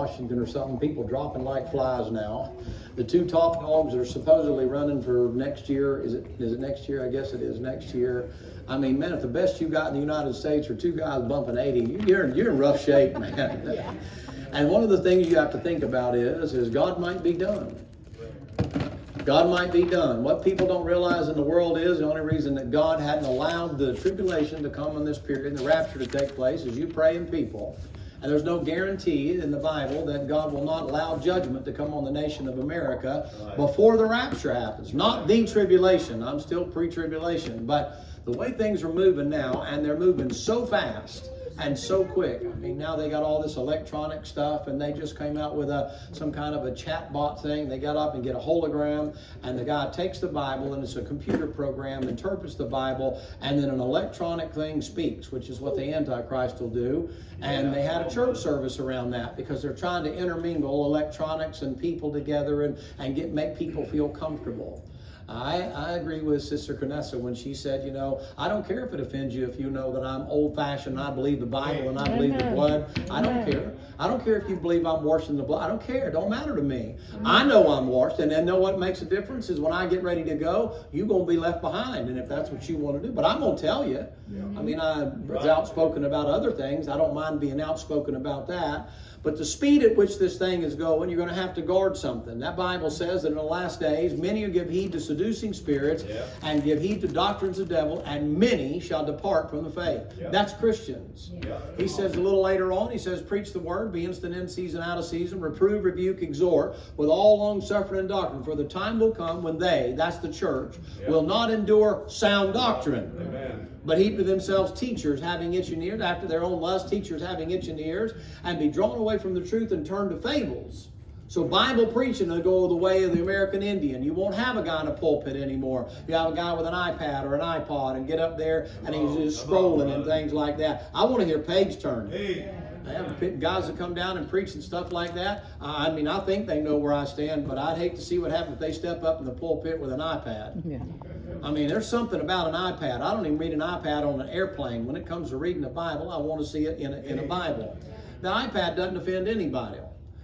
Washington or something, people dropping like flies now. The two top dogs are supposedly running for next year. Is it next year? I guess it is next year. I mean, man, if the best you got in the United States are two guys bumping 80, you're in rough shape, man. Yeah. And one of the things you have to think about is God might be done. God might be done. What people don't realize in the world is the only reason that God hadn't allowed the tribulation to come in this period and the rapture to take place is you praying people. And there's no guarantee in the Bible that God will not allow judgment to come on the nation of America before the rapture happens. Not the tribulation. I'm still pre-tribulation. But the way things are moving now, and they're moving so fast and so quick. I mean, now they got all this electronic stuff, and they just came out with some kind of a chat bot thing. They got up and get a hologram, and the guy takes the Bible, and it's a computer program, interprets the Bible, and then an electronic thing speaks, which is what the Antichrist will do. And they had a church service around that because they're trying to intermingle electronics and people together and make people feel comfortable. I agree with Sister Canessa when she said, you know, I don't care if it offends you if you know that I'm old-fashioned and I believe the Bible and I believe the blood. I don't care. I don't care if you believe I'm washed in the blood. I don't care. It don't matter to me. I know I'm washed, and then know what makes a difference is when I get ready to go, you're going to be left behind, and if that's what you want to do. But I'm going to tell you. I mean, I was outspoken about other things. I don't mind being outspoken about that. But the speed at which this thing is going, you're going to have to guard something. That Bible says that in the last days, many will give heed to seducing spirits and give heed to doctrines of the devil, and many shall depart from the faith. That's Christians. He says a little later on, he says, preach the word, be instant in season, out of season, reprove, rebuke, exhort, with all long suffering and doctrine. For the time will come when they, that's the church, will not endure sound doctrine. Amen. But heap to themselves teachers having itching ears, after their own lust, teachers having itching ears, and be drawn away from the truth and turn to fables. So Bible preaching will go the way of the American Indian. You won't have a guy in a pulpit anymore. You have a guy with an iPad or an iPod and get up there and he's just scrolling and things like that. I want to hear page turning. I have guys that come down and preach and stuff like that. I mean, I think they know where I stand, but I'd hate to see what happens if they step up in the pulpit with an iPad. Yeah. I mean, there's something about an iPad. I don't even read an iPad on an airplane. When it comes to reading the Bible, I want to see it in a Bible. The iPad doesn't offend anybody.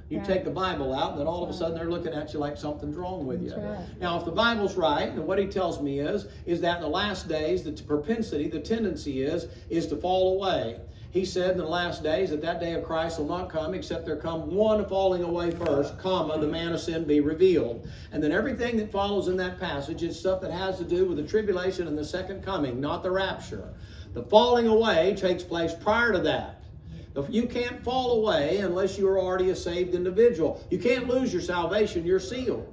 You take the Bible out, and then all of a sudden they're looking at you like something's wrong with you. Now, if the Bible's right, then what he tells me is that in the last days, the propensity, the tendency is to fall away. He said in the last days that day of Christ will not come except there come one falling away first, comma, the man of sin be revealed. And then everything that follows in that passage is stuff that has to do with the tribulation and the second coming, not the rapture. The falling away takes place prior to that. You can't fall away unless you are already a saved individual. You can't lose your salvation, you're sealed.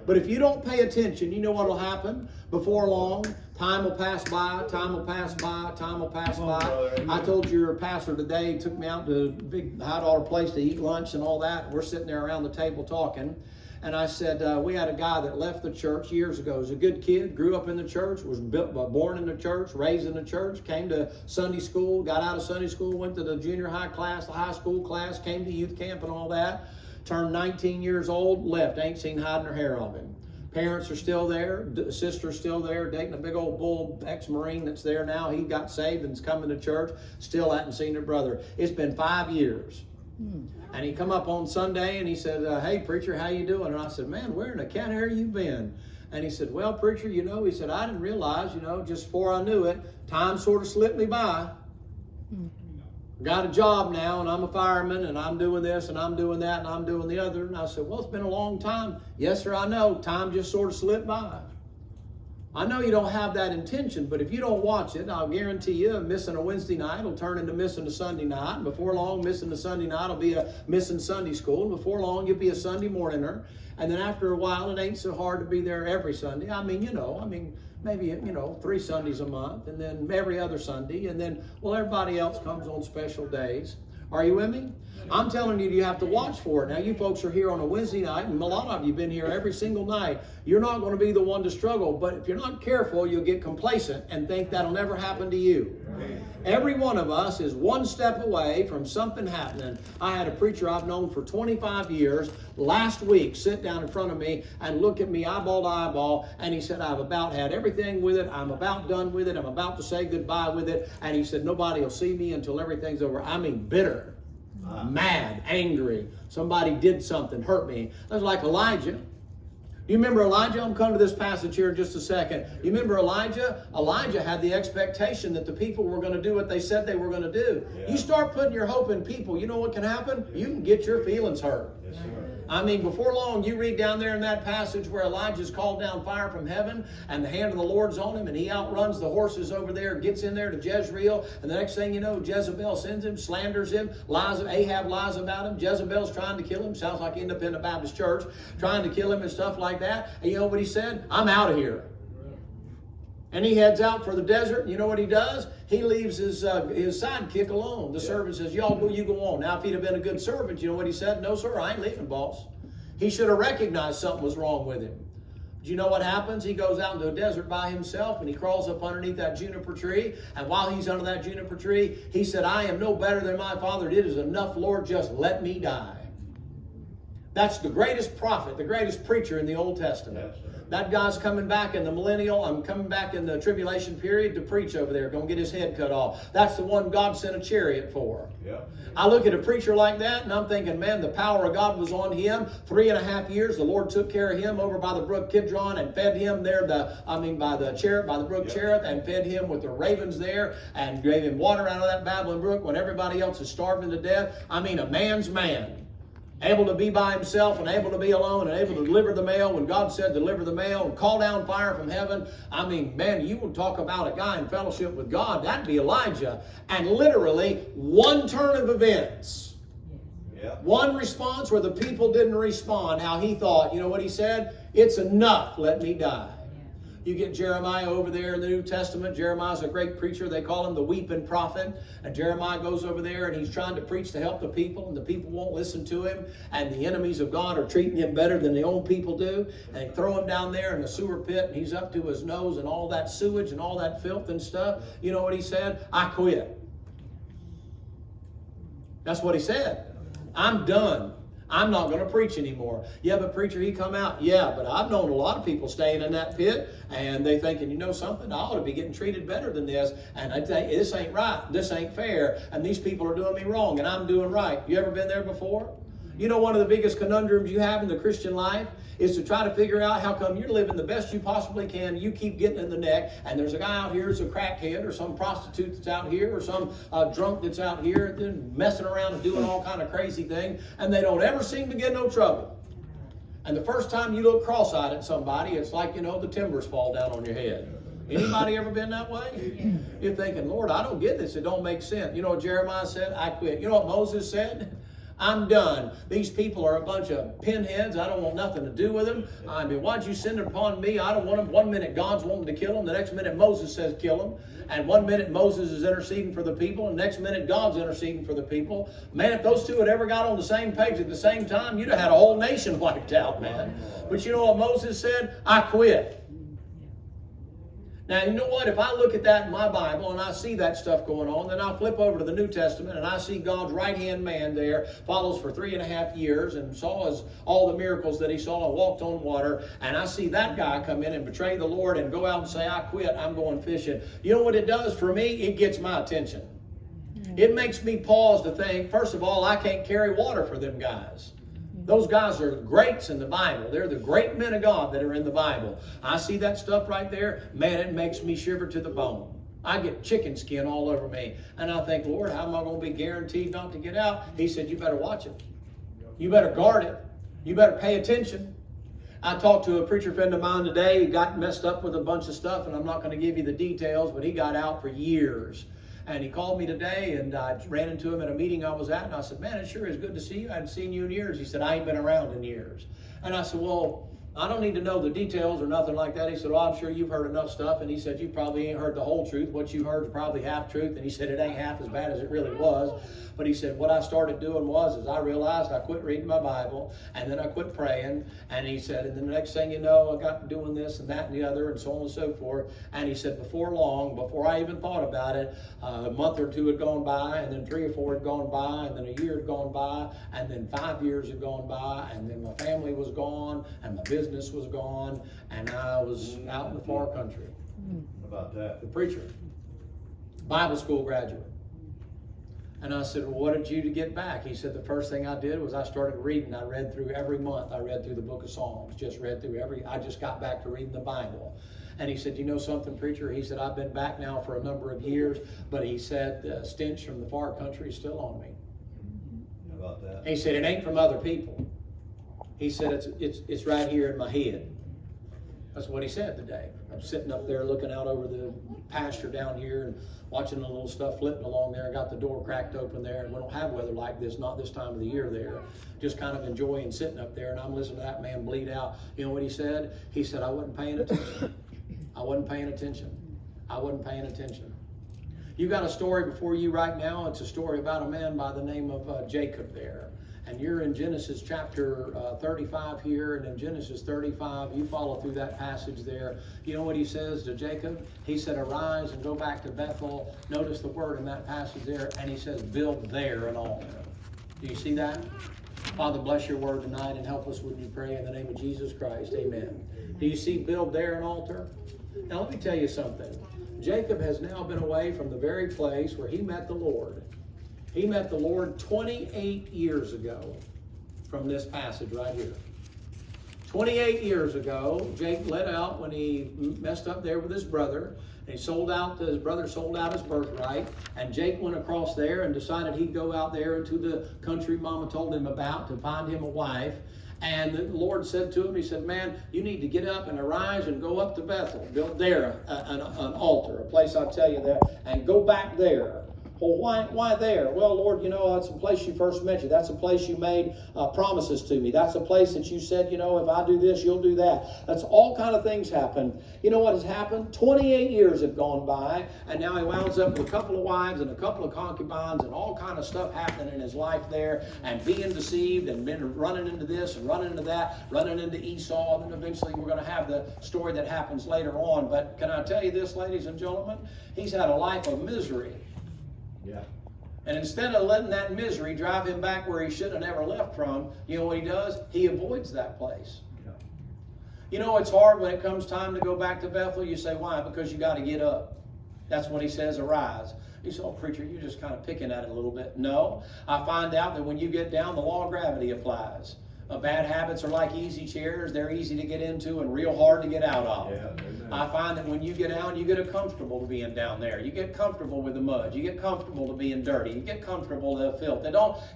But if you don't pay attention, you know what will happen? Before long, time will pass by, time will pass by, time will pass by. I told your pastor today, he took me out to a big high dollar place to eat lunch and all that. We're sitting there around the table talking. And I said, we had a guy that left the church years ago. He was a good kid, grew up in the church, was born in the church, raised in the church, came to Sunday school, got out of Sunday school, went to the junior high class, the high school class, came to youth camp and all that. Turned 19 years old, left, ain't seen hide nor hair of him. Parents are still there, sister's still there, dating a big old bull ex-Marine that's there now. He got saved and is coming to church, still hadn't seen her brother. It's been 5 years. And he come up on Sunday and he said, hey, preacher, how you doing? And I said, man, where in the cat hair you been? And he said, well, preacher, you know, he said, I didn't realize, you know, just before I knew it, time sort of slipped me by. Got a job now, and I'm a fireman, and I'm doing this, and I'm doing that, and I'm doing the other. And I said, well, it's been a long time. Yes, sir, I know. Time just sort of slipped by. I know you don't have that intention, but if you don't watch it, I'll guarantee you missing a Wednesday night will turn into missing a Sunday night. And before long, missing the Sunday night will be a missing Sunday school. And before long, you'll be a Sunday morninger. And then after a while, it ain't so hard to be there every Sunday. Maybe, 3 Sundays a month, and then every other Sunday, and then, well, everybody else comes on special days. Are you with me? I'm telling you, you have to watch for it. Now, you folks are here on a Wednesday night, and a lot of you have been here every single night. You're not going to be the one to struggle, but if you're not careful, you'll get complacent and think that'll never happen to you. Every one of us is one step away from something happening. I had a preacher I've known for 25 years last week sit down in front of me and look at me eyeball to eyeball, and he said, I've about had everything with it. I'm about done with it. I'm about to say goodbye with it. And he said, nobody will see me until everything's over. I mean, bitter. Mad, angry. Somebody did something, hurt me. That's like Elijah. You remember Elijah? I'm coming to this passage here in just a second. You remember Elijah? Elijah had the expectation that the people were going to do what they said they were going to do. Yeah. You start putting your hope in people, you know what can happen? You can get your feelings hurt. Yes, sir. I mean, before long, you read down there in that passage where Elijah's called down fire from heaven and the hand of the Lord's on him and he outruns the horses over there, gets in there to Jezreel, and the next thing you know, Jezebel sends him, slanders him, Ahab lies about him, Jezebel's trying to kill him, sounds like Independent Baptist Church, trying to kill him and stuff like that. And you know what he said? I'm out of here. And he heads out for the desert. You know what he does? He leaves his sidekick alone. The servant says, you go on. Now, if he'd have been a good servant, you know what he said? No, sir, I ain't leaving, boss. He should have recognized something was wrong with him. Do you know what happens? He goes out into a desert by himself and he crawls up underneath that juniper tree. And while he's under that juniper tree, he said, I am no better than my father. It is enough, Lord, just let me die. That's the greatest prophet, the greatest preacher in the Old Testament. Yes, that guy's coming back in the millennial. I'm coming back in the tribulation period to preach over there. Going to get his head cut off. That's the one God sent a chariot for. Yeah. I look at a preacher like that and I'm thinking, man, the power of God was on him. 3.5 years, the Lord took care of him over by the brook Kidron and fed him there, by the brook Cherith, and fed him with the ravens there and gave him water out of that babbling brook when everybody else is starving to death. I mean, a man's man. Able to be by himself and able to be alone and able to deliver the mail when God said deliver the mail and call down fire from heaven. I mean, man, you would talk about a guy in fellowship with God. That'd be Elijah. And literally one turn of events. Yeah. One response where the people didn't respond how he thought. You know what he said? It's enough. Let me die. You get Jeremiah over there in the New Testament. Jeremiah's a great preacher. They call him the weeping prophet. And Jeremiah goes over there and he's trying to preach to help the people. And the people won't listen to him. And the enemies of God are treating him better than the own people do. And they throw him down there in the sewer pit. And he's up to his nose in all that sewage and all that filth and stuff. You know what he said? I quit. That's what he said. I'm done. I'm not going to preach anymore. Yeah, but preacher, he come out. Yeah, but I've known a lot of people staying in that pit and they thinking, you know something, I ought to be getting treated better than this. And I think this ain't right. This ain't fair. And these people are doing me wrong and I'm doing right. You ever been there before? You know, one of the biggest conundrums you have in the Christian life is to try to figure out how come you're living the best you possibly can. You keep getting in the neck, and there's a guy out here who's a crackhead, or some prostitute that's out here, or some drunk that's out here messing around and doing all kind of crazy things, and they don't ever seem to get no trouble. And the first time you look cross-eyed at somebody, it's like, you know, the timbers fall down on your head. Anybody ever been that way? You're thinking, Lord, I don't get this. It don't make sense. You know what Jeremiah said? I quit. You know what Moses said? I'm done. These people are a bunch of pinheads. I don't want nothing to do with them. I mean, why'd you send it upon me? I don't want them. 1 minute God's wanting to kill them. The next minute Moses says kill them. And 1 minute Moses is interceding for the people. And the next minute God's interceding for the people. Man, if those two had ever got on the same page at the same time, you'd have had a whole nation wiped out, man. But you know what Moses said? I quit. Now, you know what? If I look at that in my Bible and I see that stuff going on, then I'll flip over to the New Testament and I see God's right-hand man there, follows for 3.5 years and saw all the miracles that he saw and walked on water. And I see that guy come in and betray the Lord and go out and say, I quit, I'm going fishing. You know what it does for me? It gets my attention. It makes me pause to think, first of all, I can't carry water for them guys. Those guys are greats in the Bible. They're the great men of God that are in the Bible. I see that stuff right there. Man, it makes me shiver to the bone. I get chicken skin all over me. And I think, Lord, how am I going to be guaranteed not to get out? He said, you better watch it. You better guard it. You better pay attention. I talked to a preacher friend of mine today. He got messed up with a bunch of stuff, and I'm not going to give you the details, but he got out for years. And he called me today, and I ran into him at a meeting I was at, and I said, man, it sure is good to see you. I hadn't seen you in years. He said, I ain't been around in years. And I said, well, I don't need to know the details or nothing like that. He said, well, I'm sure you've heard enough stuff. And he said, you probably ain't heard the whole truth. What you heard is probably half truth. And he said, it ain't half as bad as it really was. But he said, what I started doing is I realized I quit reading my Bible, and then I quit praying. And he said, and then the next thing you know, I got doing this and that and the other and so on and so forth. And he said, before long, before I even thought about it, a month or two had gone by, and then 3 or 4 had gone by, and then a year had gone by, and then 5 years had gone by, and then my family was gone, and my business was gone, and I was out in the far country. How about that? The preacher, Bible school graduate. And I said, well, what did you get back? He said, the first thing I did was I started reading. I read through every month. I read through the book of Psalms, I just got back to reading the Bible. And he said, you know something, preacher? He said, I've been back now for a number of years, but he said, the stench from the far country is still on me. How about that? He said, it ain't from other people. He said, it's right here in my head. That's what he said today. I'm sitting up there looking out over the pasture down here and watching the little stuff flipping along there. I got the door cracked open there, and we don't have weather like this, not this time of the year there. Just kind of enjoying sitting up there, and I'm listening to that man bleed out. You know what he said? He said, I wasn't paying attention. I wasn't paying attention. I wasn't paying attention. You got a story before you right now. It's a story about a man by the name of Jacob there. And you're in Genesis chapter 35 here, and in Genesis 35, you follow through that passage there. You know what he says to Jacob? He said, arise and go back to Bethel. Notice the word in that passage there, and he says, build there an altar. Do you see that? Father, bless your word tonight and help us when you pray in the name of Jesus Christ. Amen. Do you see build there an altar? Now let me tell you something. Jacob has now been away from the very place where he met the Lord. He met the Lord 28 years ago from this passage right here. 28 years ago, Jake let out when he messed up there with his brother. And his brother sold out his birthright. And Jake went across there and decided he'd go out there into the country Mama told him about to find him a wife. And the Lord said to him, he said, man, you need to get up and arise and go up to Bethel. Build there an altar, a place I'll tell you there, and go back there. Well, why there? Well, Lord, you know, that's a place you first mentioned. That's a place you made promises to me. That's a place that you said, you know, if I do this, you'll do that. That's all kind of things happen. You know what has happened? 28 years have gone by, and now he winds up with a couple of wives and a couple of concubines and all kind of stuff happening in his life there, and being deceived and been running into this and running into that, running into Esau, and then eventually we're going to have the story that happens later on. But can I tell you this, ladies and gentlemen? He's had a life of misery. Yeah. And instead of letting that misery drive him back where he should have never left from, you know what he does? He avoids that place. Yeah. You know, it's hard when it comes time to go back to Bethel. You say, why? Because you got to get up. That's when he says, arise. You say, oh, preacher, you're just kind of picking at it a little bit. No, I find out that when you get down, the law of gravity applies. Bad habits are like easy chairs. They're easy to get into and real hard to get out of. Yeah, I find that when you get out, you get comfortable to being down there. You get comfortable with the mud. You get comfortable to being dirty. You get comfortable to the filth. They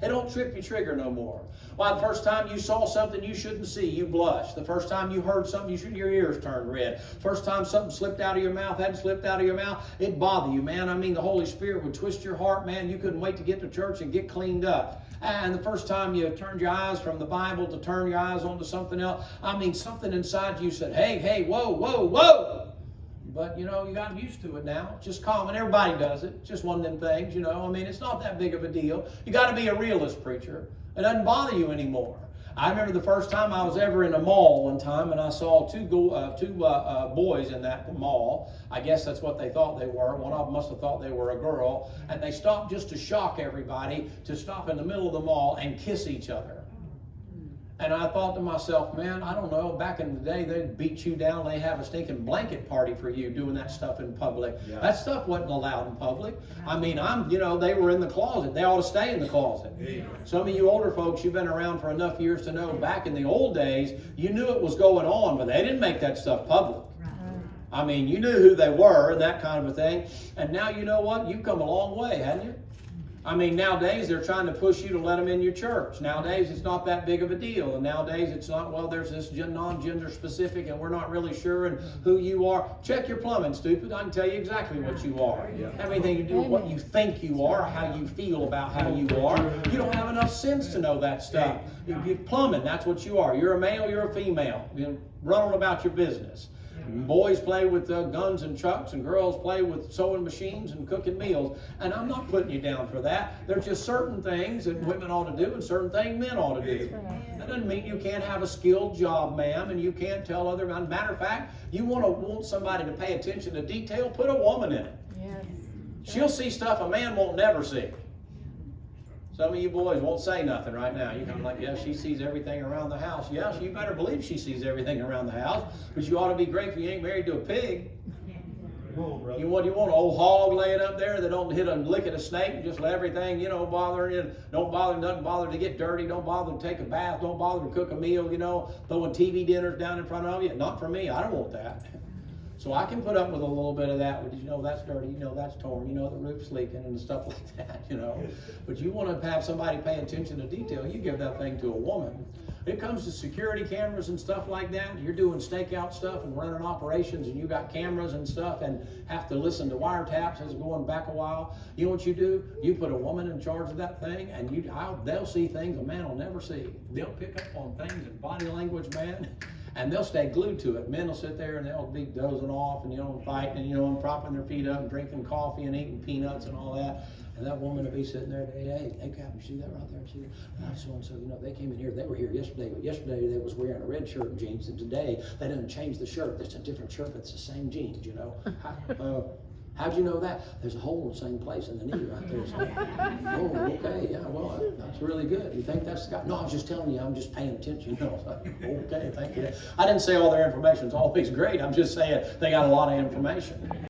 don't trip your trigger no more. Why, the first time you saw something you shouldn't see, you blushed. The first time you heard something, your ears turned red. First time something slipped out of your mouth, hadn't slipped out of your mouth, it bothered you, man. I mean, the Holy Spirit would twist your heart, man. You couldn't wait to get to church and get cleaned up. And the first time you turned your eyes from the Bible to turn your eyes onto something else, I mean, something inside you said, hey, whoa, whoa, whoa. But, you know, you got used to it now. Just common. Everybody does it. Just one of them things, you know. I mean, it's not that big of a deal. You got to be a realist, preacher. It doesn't bother you anymore. I remember the first time I was ever in a mall one time, and I saw two boys in that mall. I guess that's what they thought they were. One of them must have thought they were a girl. And they stopped just to shock everybody, to stop in the middle of the mall and kiss each other. And I thought to myself, man, I don't know, back in the day, they'd beat you down, they have a stinking blanket party for you doing that stuff in public. Yeah. That stuff wasn't allowed in public. I mean, they were in the closet. They ought to stay in the closet. Yeah. Some of you older folks, you've been around for enough years to know, back in the old days, you knew it was going on, but they didn't make that stuff public. I mean, you knew who they were and that kind of a thing. And now, you know what? You've come a long way, haven't you? I mean, nowadays they're trying to push you to let them in your church. Nowadays it's not that big of a deal. And nowadays it's not, well, there's this non-gender specific and we're not really sure and who you are. Check your plumbing, stupid. I can tell you exactly what you are. Have anything to do with what you think you are, how you feel about how you are. You don't have enough sense to know that stuff. You're plumbing, that's what you are. You're a male, you're a female. You run on about your business. Boys play with guns and trucks, and girls play with sewing machines and cooking meals. And I'm not putting you down for that. There's just certain things that women ought to do and certain things men ought to do. That doesn't mean you can't have a skilled job, ma'am, and you can't tell other men. Matter of fact, you want somebody to pay attention to detail, put a woman in it. Yes. She'll see stuff a man won't never see. Some of you boys won't say nothing right now. You're kind of like, yeah, she sees everything around the house. Yes, you better believe she sees everything around the house, because you ought to be grateful you ain't married to a pig. Come on, brother. You want an old hog laying up there that don't hit a lick at a snake and just let everything, bother you. Doesn't bother to get dirty. Don't bother to take a bath. Don't bother to cook a meal, throwing TV dinners down in front of you. Not for me. I don't want that. So I can put up with a little bit of that, but that's dirty, that's torn, the roof's leaking and stuff like that, But you want to have somebody pay attention to detail, you give that thing to a woman. It comes to security cameras and stuff like that. You're doing stakeout stuff and running operations and you got cameras and stuff and have to listen to wiretaps as going back a while. You know what you do? You put a woman in charge of that thing and they'll see things a man will never see. They'll pick up on things in body language, man. And they'll stay glued to it. Men will sit there and they'll be dozing off and, fighting and, and propping their feet up and drinking coffee and eating peanuts and all that. And that woman will be sitting there, hey, Captain, you see that right there? See that? So-and-so, they came in here, they were here yesterday, but yesterday they was wearing a red shirt and jeans, and today they didn't change the shirt. It's a different shirt, but it's the same jeans, How'd you know that? There's a hole in the same place in the knee right there. So, oh, okay, yeah, well, that's really good. You think that's the guy? No, I was just telling you, I'm just paying attention. Okay, thank you. I didn't say all their information is always great. I'm just saying they got a lot of information.